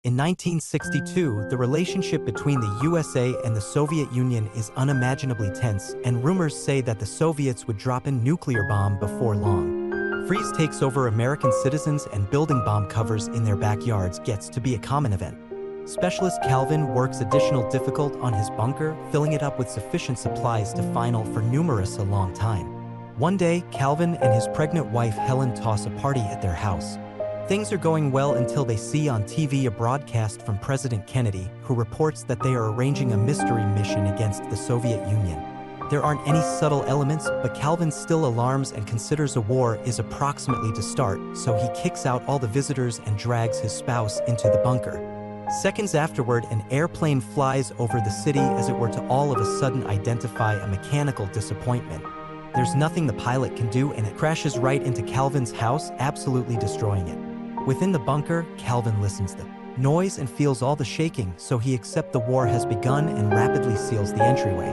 In 1962, the relationship between the USA and the Soviet Union is unimaginably tense, and rumors say that the Soviets would drop a nuclear bomb before long. Freeze takes over American citizens and building bomb covers in their backyards gets to be a common event. Specialist Calvin works additional difficult on his bunker, filling it up with sufficient supplies to final for numerous a long time. One day, Calvin and his pregnant wife Helen toss a party at their house. Things are going well until they see on TV a broadcast from President Kennedy, who reports that they are arranging a mystery mission against the Soviet Union. There aren't any subtle elements, but Calvin still alarms and considers a war is approximately to start, so he kicks out all the visitors and drags his spouse into the bunker. Seconds afterward, an airplane flies over the city as it were to all of a sudden identify a mechanical disappointment. There's nothing the pilot can do, and it crashes right into Calvin's house, absolutely destroying it. Within the bunker, Calvin listens to the noise and feels all the shaking, so he accepts the war has begun and rapidly seals the entryway.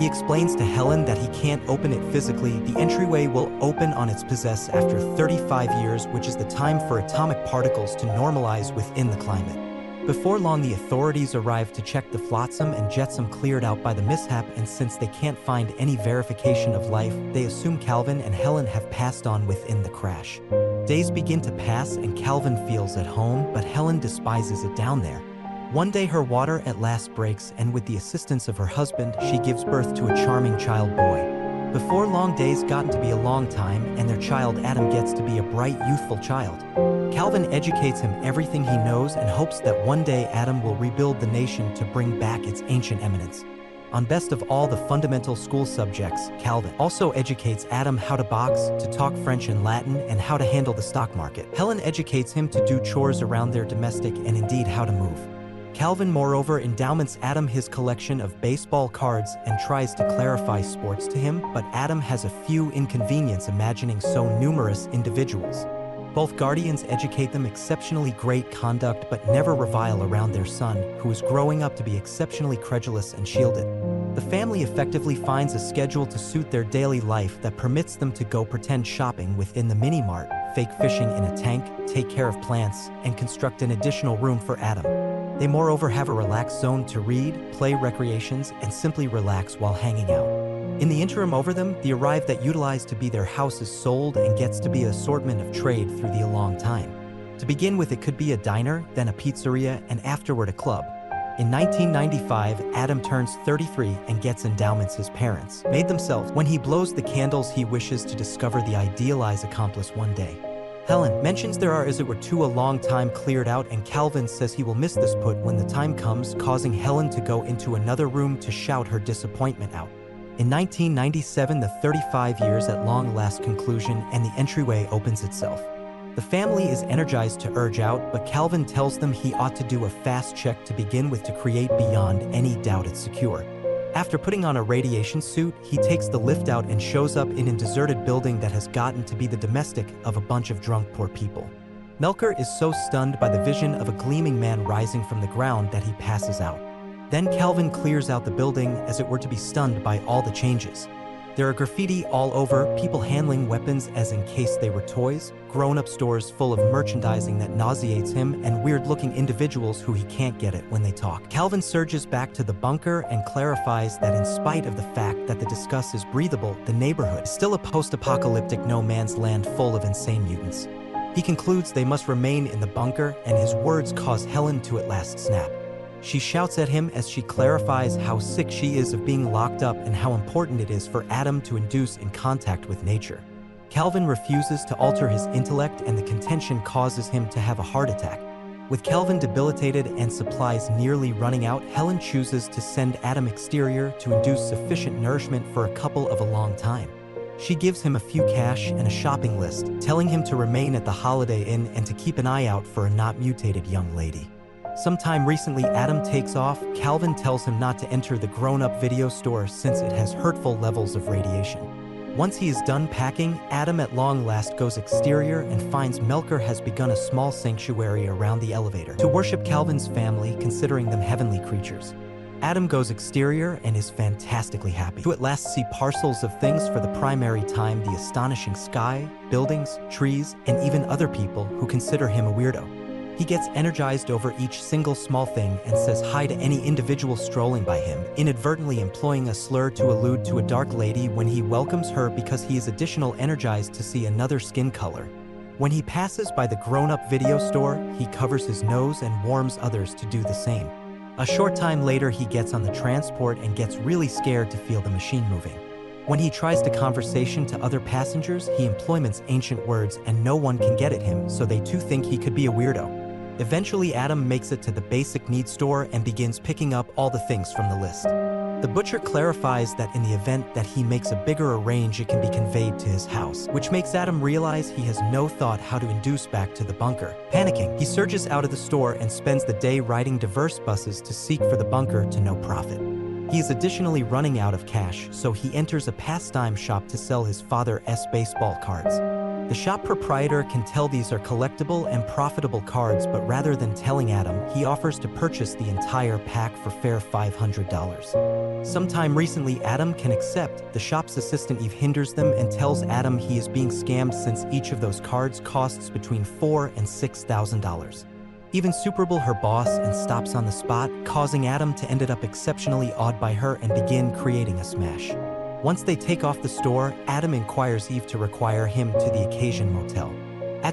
He explains to Helen that he can't open it physically. The entryway will open on its possess after 35 years, which is the time for atomic particles to normalize within the climate. Before long, the authorities arrive to check the flotsam and jetsam cleared out by the mishap, and since they can't find any verification of life, they assume Calvin and Helen have passed on within the crash. Days begin to pass and Calvin feels at home, but Helen despises it down there. One day her water at last breaks, and with the assistance of her husband, she gives birth to a charming child boy. Before long, days gotten to be a long time, and their child Adam gets to be a bright, youthful child. Calvin educates him everything he knows and hopes that one day Adam will rebuild the nation to bring back its ancient eminence. On best of all the fundamental school subjects, Calvin also educates Adam how to box, to talk French and Latin, and how to handle the stock market. Helen educates him to do chores around their domestic and indeed how to move. Calvin moreover endowments Adam his collection of baseball cards and tries to clarify sports to him, but Adam has a few inconvenience imagining so numerous individuals. Both guardians educate them exceptionally great conduct but never revile around their son, who is growing up to be exceptionally credulous and shielded. The family effectively finds a schedule to suit their daily life that permits them to go pretend shopping within the mini-mart, fake fishing in a tank, take care of plants, and construct an additional room for Adam. They moreover have a relaxed zone to read, play recreations, and simply relax while hanging out. In the interim over them, the arrive that utilized to be their house is sold and gets to be an assortment of trade through the long time. To begin with, it could be a diner, then a pizzeria, and afterward a club. In 1995, Adam turns 33 and gets endowments his parents made themselves. When he blows the candles, he wishes to discover the idealized accomplice one day. Helen mentions there are as it were two a long time cleared out, and Calvin says he will miss this put when the time comes, causing Helen to go into another room to shout her disappointment out. In 1997, the 35 years at long last conclusion, and the entryway opens itself. The family is energized to urge out, but Calvin tells them he ought to do a fast check to begin with to create beyond any doubt it's secure. After putting on a radiation suit, he takes the lift out and shows up in a deserted building that has gotten to be the domestic of a bunch of drunk poor people. Melker is so stunned by the vision of a gleaming man rising from the ground that he passes out. Then Calvin clears out the building as it were to be stunned by all the changes. There are graffiti all over, people handling weapons as in case they were toys, grown-up stores full of merchandising that nauseates him, and weird-looking individuals who he can't get it when they talk. Calvin surges back to the bunker and clarifies that in spite of the fact that the disgust is breathable, the neighborhood is still a post-apocalyptic no-man's land full of insane mutants. He concludes they must remain in the bunker, and his words cause Helen to at last snap. She shouts at him as she clarifies how sick she is of being locked up and how important it is for Adam to induce in contact with nature. Calvin refuses to alter his intellect, and the contention causes him to have a heart attack. With Calvin debilitated and supplies nearly running out, Helen chooses to send Adam exterior to induce sufficient nourishment for a couple of a long time. She gives him a few cash and a shopping list, telling him to remain at the Holiday Inn and to keep an eye out for a not mutated young lady. Sometime recently, Adam takes off. Calvin tells him not to enter the grown-up video store since it has hurtful levels of radiation. Once he is done packing, Adam at long last goes exterior and finds Melker has begun a small sanctuary around the elevator to worship Calvin's family, considering them heavenly creatures. Adam goes exterior and is fantastically happy to at last see parcels of things for the primary time, the astonishing sky, buildings, trees, and even other people who consider him a weirdo. He gets energized over each single small thing and says hi to any individual strolling by him, inadvertently employing a slur to allude to a dark lady when he welcomes her because he is additional energized to see another skin color. When he passes by the grown-up video store, he covers his nose and warns others to do the same. A short time later, he gets on the transport and gets really scared to feel the machine moving. When he tries to conversation to other passengers, he employs ancient words and no one can get at him, so they too think he could be a weirdo. Eventually, Adam makes it to the basic needs store and begins picking up all the things from the list. The butcher clarifies that in the event that he makes a bigger range, it can be conveyed to his house, which makes Adam realize he has no thought how to induce back to the bunker. Panicking, he surges out of the store and spends the day riding diverse buses to seek for the bunker to no profit. He is additionally running out of cash, so he enters a pastime shop to sell his father's baseball cards. The shop proprietor can tell these are collectible and profitable cards, but rather than telling Adam, he offers to purchase the entire pack for fair $500. Sometime recently, Adam can accept. The shop's assistant Eve hinders them and tells Adam he is being scammed since each of those cards costs between $4,000 and $6,000. Even Superable her boss and stops on the spot, causing Adam to end up exceptionally awed by her and begin creating a smash. Once they take off the store, Adam inquires Eve to require him to the occasion motel.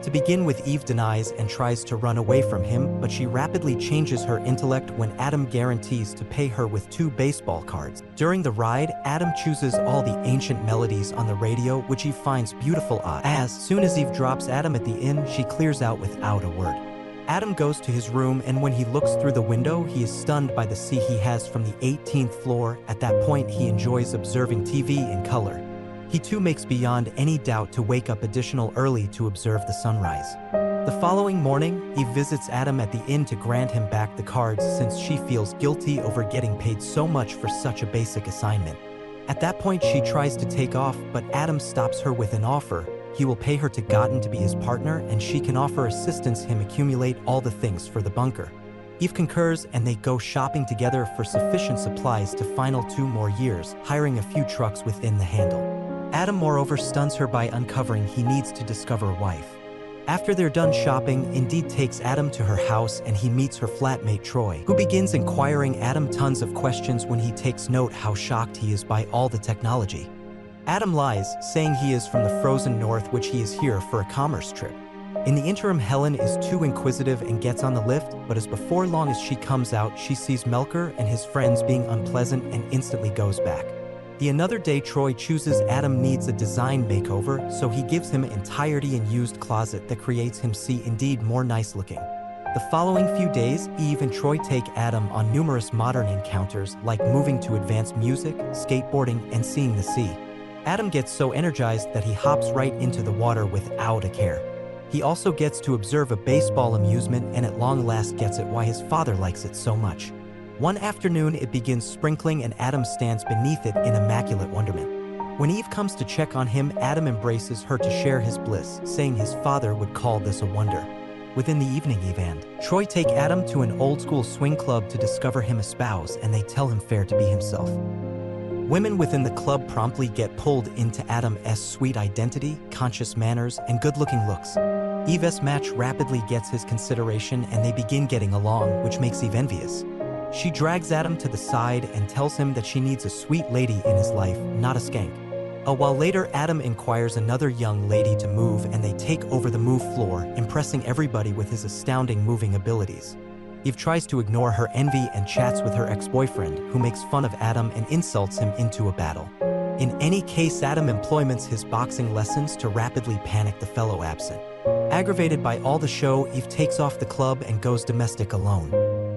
To begin with, Eve denies and tries to run away from him, but she rapidly changes her intellect when Adam guarantees to pay her with 2 baseball cards. During the ride, Adam chooses all the ancient melodies on the radio, which Eve finds beautiful. As soon as Eve drops Adam at the inn, she clears out without a word. Adam goes to his room, and when he looks through the window, he is stunned by the sea he has from the 18th floor. At that point, he enjoys observing TV in color. He too makes beyond any doubt to wake up additional early to observe the sunrise. The following morning, Eve visits Adam at the inn to grant him back the cards since she feels guilty over getting paid so much for such a basic assignment. At that point, she tries to take off, but Adam stops her with an offer. He will pay her to Gotten to be his partner, and she can offer assistance him accumulate all the things for the bunker. Eve concurs, and they go shopping together for sufficient supplies to final 2 more years, hiring a few trucks within the handle. Adam moreover stuns her by uncovering he needs to discover a wife. After they're done shopping, Indeed takes Adam to her house and he meets her flatmate Troy, who begins inquiring Adam tons of questions when he takes note how shocked he is by all the technology. Adam lies, saying he is from the frozen north, which he is here for a commerce trip. In the interim, Helen is too inquisitive and gets on the lift, but as before long as she comes out, she sees Melker and his friends being unpleasant and instantly goes back. The another day, Troy chooses Adam needs a design makeover, so he gives him an entirety in used closet that creates him see Indeed more nice looking. The following few days, Eve and Troy take Adam on numerous modern encounters like moving to advanced music, skateboarding, and seeing the sea. Adam gets so energized that he hops right into the water without a care. He also gets to observe a baseball amusement and at long last gets it why his father likes it so much. One afternoon, it begins sprinkling and Adam stands beneath it in immaculate wonderment. When Eve comes to check on him, Adam embraces her to share his bliss, saying his father would call this a wonder. Within the evening, Eve and Troy take Adam to an old-school swing club to discover him a spouse, and they tell him fair to be himself. Women within the club promptly get pulled into Adam's sweet identity, conscious manners, and good-looking looks. Eve's match rapidly gets his consideration and they begin getting along, which makes Eve envious. She drags Adam to the side and tells him that she needs a sweet lady in his life, not a skank. A while later, Adam inquires another young lady to move and they take over the move floor, impressing everybody with his astounding moving abilities. Eve tries to ignore her envy and chats with her ex-boyfriend, who makes fun of Adam and insults him into a battle. In any case, Adam employs his boxing lessons to rapidly panic the fellow absent. Aggravated by all the show, Eve takes off the club and goes domestic alone.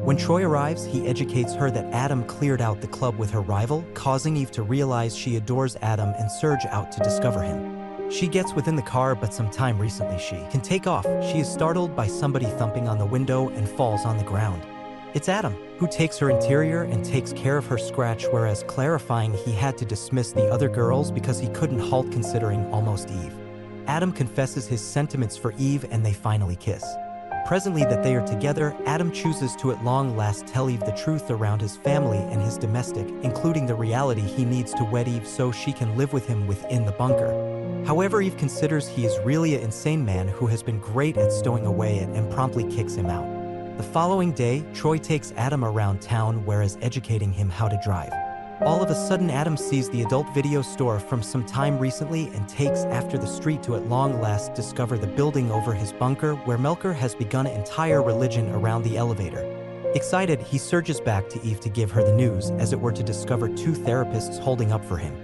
When Troy arrives, he educates her that Adam cleared out the club with her rival, causing Eve to realize she adores Adam and surge out to discover him. She gets within the car, but sometime recently she can take off. She is startled by somebody thumping on the window and falls on the ground. It's Adam, who takes her interior and takes care of her scratch, whereas clarifying he had to dismiss the other girls because he couldn't halt considering almost Eve. Adam confesses his sentiments for Eve and they finally kiss. Presently that they are together, Adam chooses to at long last tell Eve the truth around his family and his domestic, including the reality he needs to wed Eve so she can live with him within the bunker. However, Eve considers he is really an insane man who has been great at stowing away and promptly kicks him out. The following day, Troy takes Adam around town, whereas educating him how to drive. All of a sudden, Adam sees the adult video store from some time recently and takes after the street to at long last discover the building over his bunker where Melker has begun an entire religion around the elevator. Excited, he surges back to Eve to give her the news, as it were to discover two therapists holding up for him.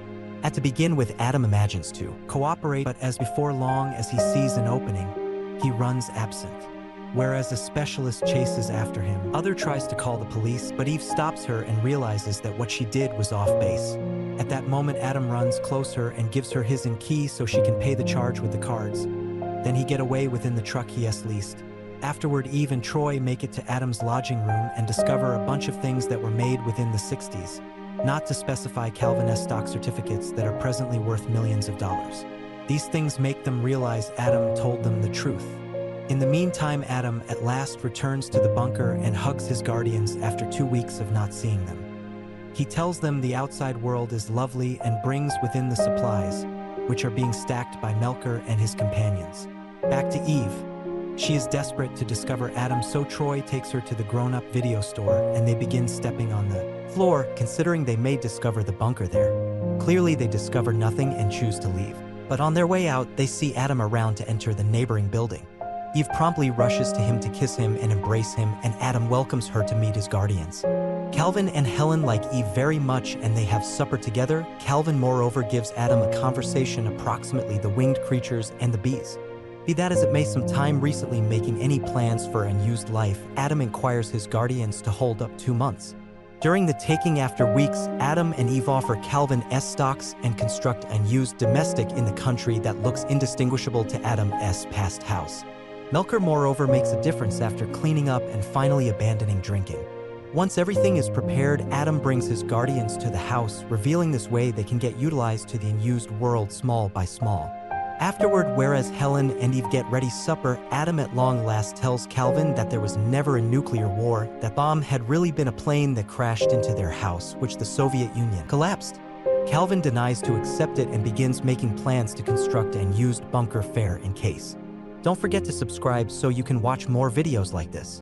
To begin with, Adam imagines to cooperate, but as before long as he sees an opening, he runs absent. Whereas a specialist chases after him, other tries to call the police, but Eve stops her and realizes that what she did was off base. At that moment, Adam runs closer and gives her his key so she can pay the charge with the cards. Then he get away within the truck he has leased. Afterward, Eve and Troy make it to Adam's lodging room and discover a bunch of things that were made within the 60s, not to specify Calvin-esque stock certificates that are presently worth millions of dollars. These things make them realize Adam told them the truth. In the meantime, Adam at last returns to the bunker and hugs his guardians after 2 weeks of not seeing them. He tells them the outside world is lovely and brings within the supplies, which are being stacked by Melker and his companions. Back to Eve. She is desperate to discover Adam, so Troy takes her to the grown-up video store and they begin stepping on the floor, considering they may discover the bunker there. Clearly, they discover nothing and choose to leave. But on their way out, they see Adam around to enter the neighboring building. Eve promptly rushes to him to kiss him and embrace him, and Adam welcomes her to meet his guardians. Calvin and Helen like Eve very much and they have supper together. Calvin moreover gives Adam a conversation approximately the winged creatures and the bees. Be that as it may, some time recently making any plans for unused life, Adam inquires his guardians to hold up 2 months. During the taking after weeks, Adam and Eve offer Calvin stocks and construct unused domestic in the country that looks indistinguishable to Adam's past house. Melker moreover makes a difference after cleaning up and finally abandoning drinking. Once everything is prepared, Adam brings his guardians to the house, revealing this way they can get utilized to the unused world small by small. Afterward, whereas Helen and Eve get ready supper, Adam at long last tells Calvin that there was never a nuclear war, that bomb had really been a plane that crashed into their house, which the Soviet Union collapsed. Calvin denies to accept it and begins making plans to construct an unused bunker fair in case. Don't forget to subscribe so you can watch more videos like this.